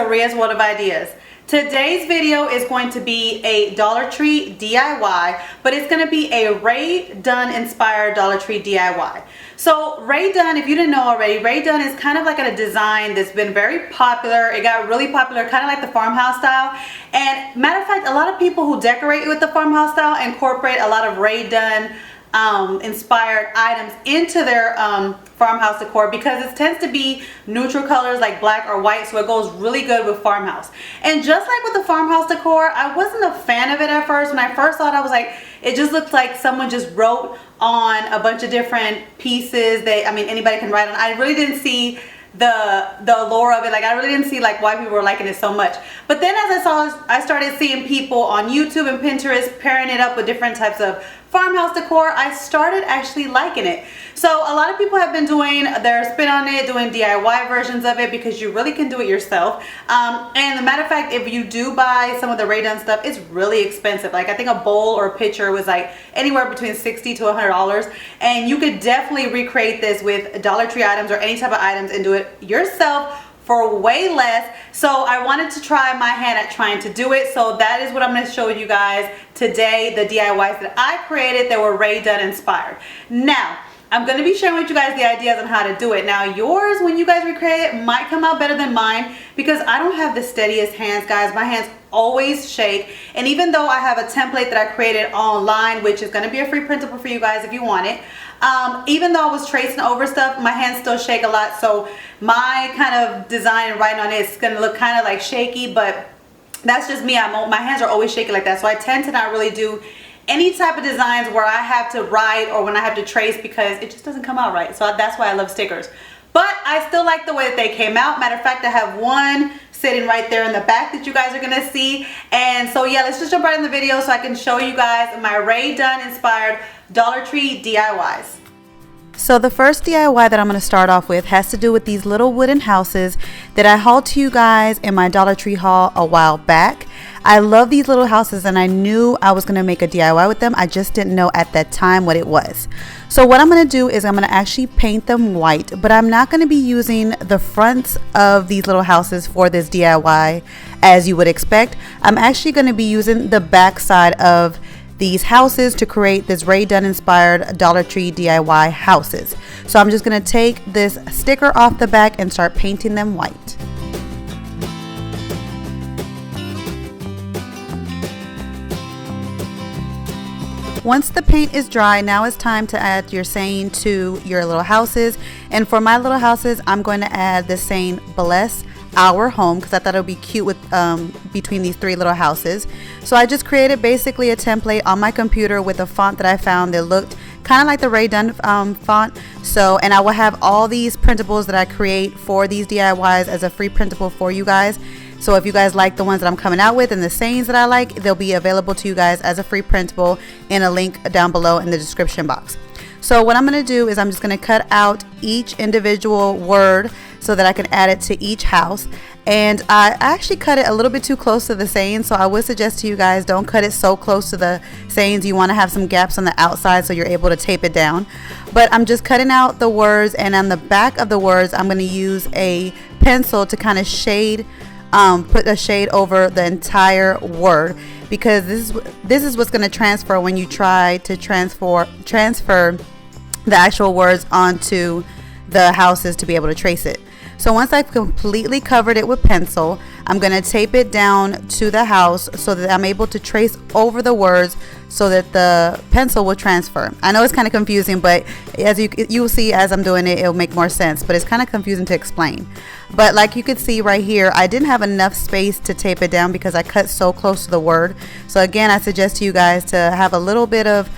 to Ria's World of Ideas. Today's video is going to be a Dollar Tree DIY, but it's going to be a Rae Dunn inspired Dollar Tree DIY. So Rae Dunn, if you didn't know already, Rae Dunn is kind of like a design that's been very popular. It got really popular, kind of like the farmhouse style. And matter of fact, a lot of people who decorate with the farmhouse style incorporate a lot of Rae Dunn inspired items into their farmhouse decor because it tends to be neutral colors like black or white, so it goes really good with farmhouse. And just like with the farmhouse decor, I wasn't a fan of it at first. When I first saw it, I was like, it just looked like someone just wrote on a bunch of different pieces that, I mean, anybody can write on. I really didn't see the allure of it. Like, I really didn't see like why people were liking it so much. But then as I started seeing people on YouTube and Pinterest pairing it up with different types of farmhouse decor, I started actually liking it. So a lot of people have been doing their spin on it, doing DIY versions of it, because you really can do it yourself. And the matter of fact, if you do buy some of the Rae Dunn stuff, it's really expensive. Like, I think a bowl or a pitcher was like anywhere between $60 to $100, and you could definitely recreate this with Dollar Tree items or any type of items and do it yourself for way less. So I wanted to try my hand at trying to do it. So that is what I'm going to show you guys today, the DIYs that I created that were Rae Dunn inspired. Now, I'm going to be sharing with you guys the ideas on how to do it. Now, yours, when you guys recreate it, might come out better than mine because I don't have the steadiest hands, guys. My hands always shake. And even though I have a template that I created online, which is going to be a free printable for you guys if you want it, even though I was tracing over stuff, my hands still shake a lot. So my kind of design and writing on it is going to look kind of like shaky, but that's just me. My hands are always shaky like that. So I tend to not really do any type of designs where I have to write or when I have to trace because it just doesn't come out right. So that's why I love stickers. But I still like the way that they came out. Matter of fact, I have one sitting right there in the back that you guys are gonna see. And so yeah, let's just jump right in the video so I can show you guys my Rae Dunn inspired Dollar Tree DIYs. So the first DIY that I'm going to start off with has to do with these little wooden houses that I hauled to you guys in my Dollar Tree haul a while back. I love these little houses and I knew I was going to make a DIY with them. I just didn't know at that time what it was. So what I'm going to do is I'm going to actually paint them white, but I'm not going to be using the fronts of these little houses for this DIY as you would expect. I'm actually going to be using the back side of these houses to create this Rae Dunn inspired Dollar Tree DIY houses. So I'm just going to take this sticker off the back and start painting them white. Once the paint is dry, now it's time to add your saying to your little houses. And for my little houses, I'm going to add the saying "Bless Our Home" because I thought it would be cute with between these three little houses. So I just created basically a template on my computer with a font that I found that looked kind of like the Rae Dunn font. So, and I will have all these printables that I create for these DIYs as a free printable for you guys. So if you guys like the ones that I'm coming out with and the sayings that I like, they'll be available to you guys as a free printable in a link down below in the description box. So what I'm going to do is I'm just going to cut out each individual word so that I can add it to each house. And I actually cut it a little bit too close to the saying, so I would suggest to you guys don't cut it so close to the sayings. You want to have some gaps on the outside so you're able to tape it down. But I'm just cutting out the words, and on the back of the words I'm going to use a pencil to kind of shade, put a shade over the entire word, because this is what's going to transfer when you try to transfer the actual words onto the houses to be able to trace it. So once I've completely covered it with pencil, I'm going to tape it down to the house so that I'm able to trace over the words so that the pencil will transfer. I know it's kind of confusing, but as you will see as I'm doing it, it'll make more sense, but it's kind of confusing to explain. But like you could see right here, I didn't have enough space to tape it down because I cut so close to the word. So again, I suggest to you guys to have a little bit of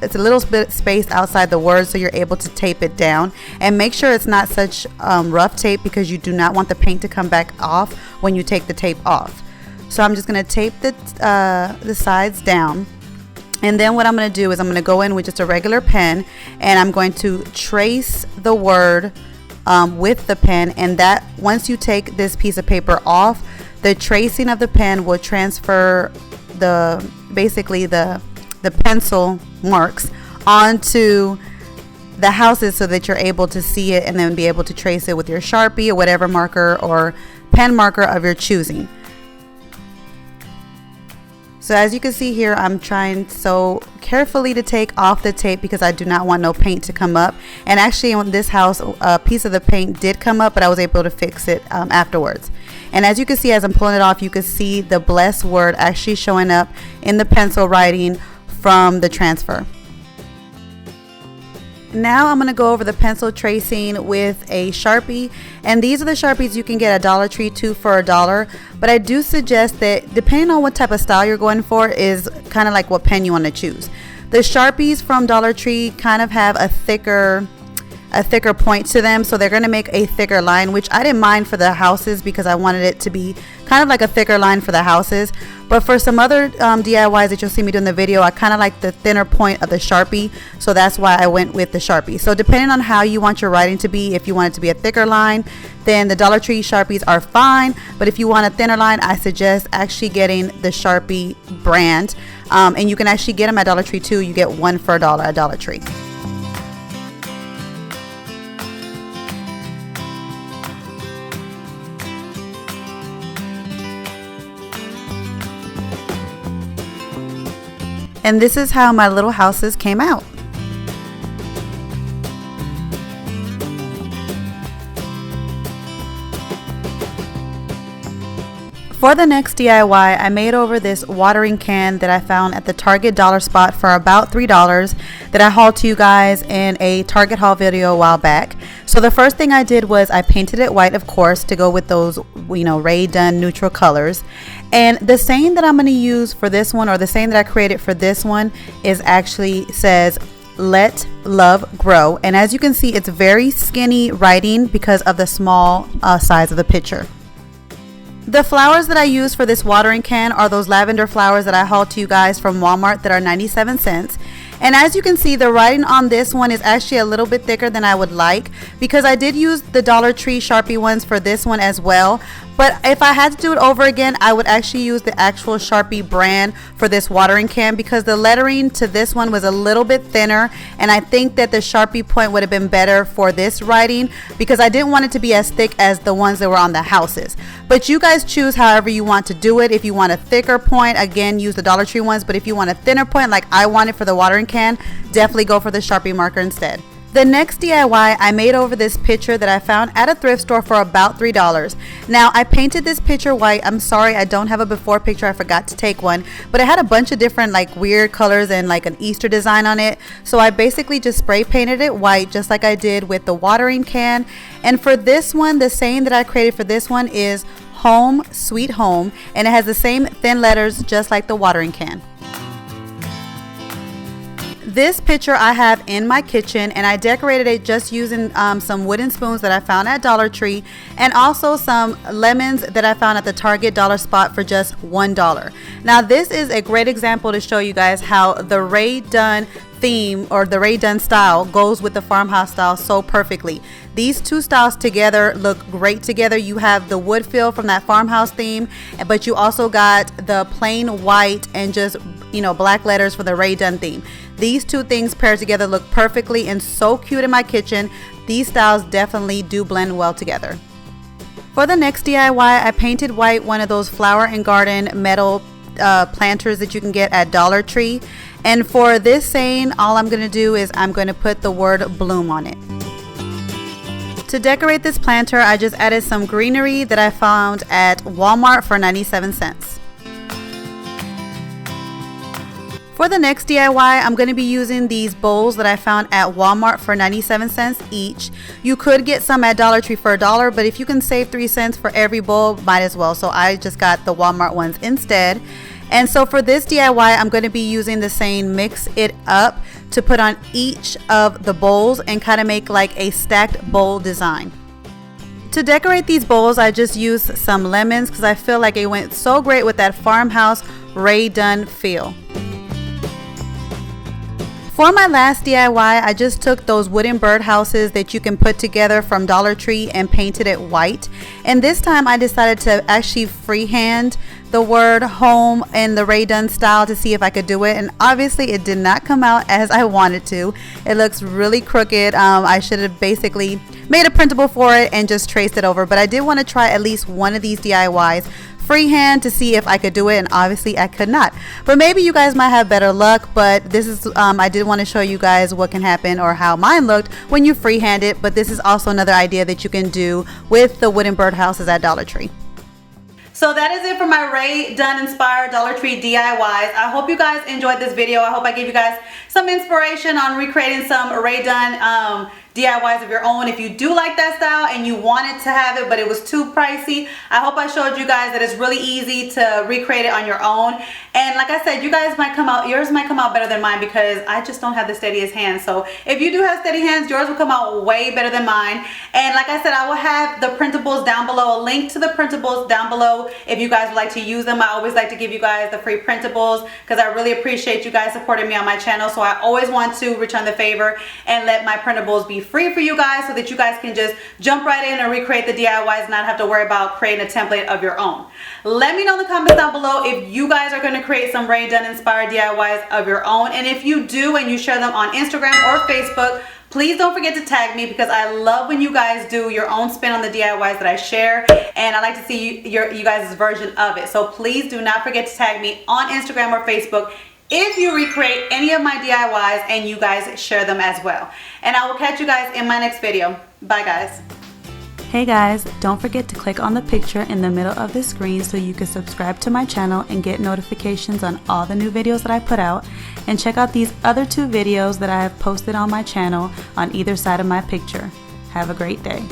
it's a little bit spaced outside the words so you're able to tape it down, and make sure it's not such rough tape because you do not want the paint to come back off when you take the tape off. So I'm just going to tape the sides down, and then what I'm going to do is I'm going to go in with just a regular pen and I'm going to trace the word with the pen, and that once you take this piece of paper off, the tracing of the pen will transfer basically the pencil marks onto the houses so that you're able to see it and then be able to trace it with your Sharpie or whatever marker or pen marker of your choosing. So as you can see here, I'm trying so carefully to take off the tape because I do not want no paint to come up. And actually on this house, a piece of the paint did come up, but I was able to fix it afterwards. And as you can see, as I'm pulling it off, you can see the blessed word actually showing up in the pencil writing from the transfer. Now I'm going to go over the pencil tracing with a Sharpie, and these are the Sharpies you can get at Dollar Tree, 2 for $1. But I do suggest that depending on what type of style you're going for is kind of like what pen you want to choose. The Sharpies from Dollar Tree kind of have a thicker point to them, so they're going to make a thicker line, which I didn't mind for the houses because I wanted it to be kind of like a thicker line for the houses. But for some other DIYs that you'll see me do in the video, I kind of like the thinner point of the Sharpie, so that's why I went with the Sharpie. So depending on how you want your writing to be, if you want it to be a thicker line, then the Dollar Tree Sharpies are fine. But if you want a thinner line, I suggest actually getting the Sharpie brand, and you can actually get them at Dollar Tree too. You get 1 for $1 at Dollar Tree. And this is how my little houses came out. For the next DIY, I made over this watering can that I found at the Target dollar spot for about $3 that I hauled to you guys in a Target haul video a while back. So the first thing I did was I painted it white, of course, to go with those, Rae Dunn neutral colors. And the saying that I'm going to use for this one, or the saying that I created for this one, is actually says, "Let love grow." And as you can see, it's very skinny writing because of the small size of the picture. The flowers that I use for this watering can are those lavender flowers that I hauled to you guys from Walmart that are 97 cents. And as you can see, the writing on this one is actually a little bit thicker than I would like, because I did use the Dollar Tree Sharpie ones for this one as well. But if I had to do it over again, I would actually use the actual Sharpie brand for this watering can, because the lettering to this one was a little bit thinner, and I think that the Sharpie point would have been better for this writing, because I didn't want it to be as thick as the ones that were on the houses. But you guys choose however you want to do it. If you want a thicker point, again, use the Dollar Tree ones. But if you want a thinner point like I wanted for the watering can, definitely go for the Sharpie marker instead. The next DIY, I made over this picture that I found at a thrift store for about $3. Now, I painted this picture white. I'm sorry, I don't have a before picture. I forgot to take one, but it had a bunch of different like weird colors and like an Easter design on it. So I basically just spray painted it white, just like I did with the watering can. And for this one, the saying that I created for this one is "Home Sweet Home," and it has the same thin letters just like the watering can. This picture I have in my kitchen, and I decorated it just using some wooden spoons that I found at Dollar Tree, and also some lemons that I found at the Target dollar spot for just $1. Now this is a great example to show you guys how the Rae Dunn theme, or the Rae Dunn style, goes with the Farmhouse style so perfectly. These two styles together look great together. You have the wood feel from that Farmhouse theme, but you also got the plain white and just black letters for the Rae Dunn theme. These two things paired together look perfectly and so cute in my kitchen. These styles definitely do blend well together. For the next DIY, I painted white one of those flower and garden metal planters that you can get at Dollar Tree. And for this saying, all I'm going to do is I'm going to put the word "bloom" on it. To decorate this planter, I just added some greenery that I found at Walmart for 97 cents. For the next DIY, I'm going to be using these bowls that I found at Walmart for 97 cents each. You could get some at Dollar Tree for $1, but if you can save 3 cents for every bowl, might as well. So I just got the Walmart ones instead. And so for this DIY, I'm going to be using the saying "mix it up" to put on each of the bowls and kind of make like a stacked bowl design. To decorate these bowls, I just used some lemons because I feel like it went so great with that Farmhouse Rae Dunn feel. For my last DIY, I just took those wooden birdhouses that you can put together from Dollar Tree and painted it white. And this time I decided to actually freehand the word home in the Rae Dunn style to see if I could do it, and obviously it did not come out as I wanted to. It looks really crooked. I should have basically made a printable for it and just traced it over, but I did want to try at least one of these DIYs freehand to see if I could do it, and obviously I could not. But maybe you guys might have better luck, but this is I did want to show you guys what can happen or how mine looked when you freehand it. But this is also another idea that you can do with the wooden birdhouses at Dollar Tree. So that is it for my Rae Dunn inspired Dollar Tree DIYs. I hope you guys enjoyed this video. I hope I gave you guys some inspiration on recreating some Rae Dunn DIYs of your own. If you do like that style and you wanted to have it but it was too pricey, I hope I showed you guys that it's really easy to recreate it on your own. And like I said, you guys might come out, yours might come out better than mine because I just don't have the steadiest hands. So if you do have steady hands, yours will come out way better than mine. And like I said, I will have the printables down below, a link to the printables down below if you guys would like to use them. I always like to give you guys the free printables because I really appreciate you guys supporting me on my channel. So I always want to return the favor and let my printables be free for you guys so that you guys can just jump right in and recreate the DIYs and not have to worry about creating a template of your own. Let me know in the comments down below if you guys are going to create some Rae Dunn inspired DIYs of your own, and if you do and you share them on Instagram or Facebook, please don't forget to tag me because I love when you guys do your own spin on the DIYs that I share, and I like to see you guys' version of it. So please do not forget to tag me on Instagram or Facebook if you recreate any of my DIYs and you guys share them as well. And I will catch you guys in my next video. Bye guys. Hey guys, don't forget to click on the picture in the middle of the screen so you can subscribe to my channel and get notifications on all the new videos that I put out. And check out these other 2 videos that I have posted on my channel on either side of my picture. Have a great day.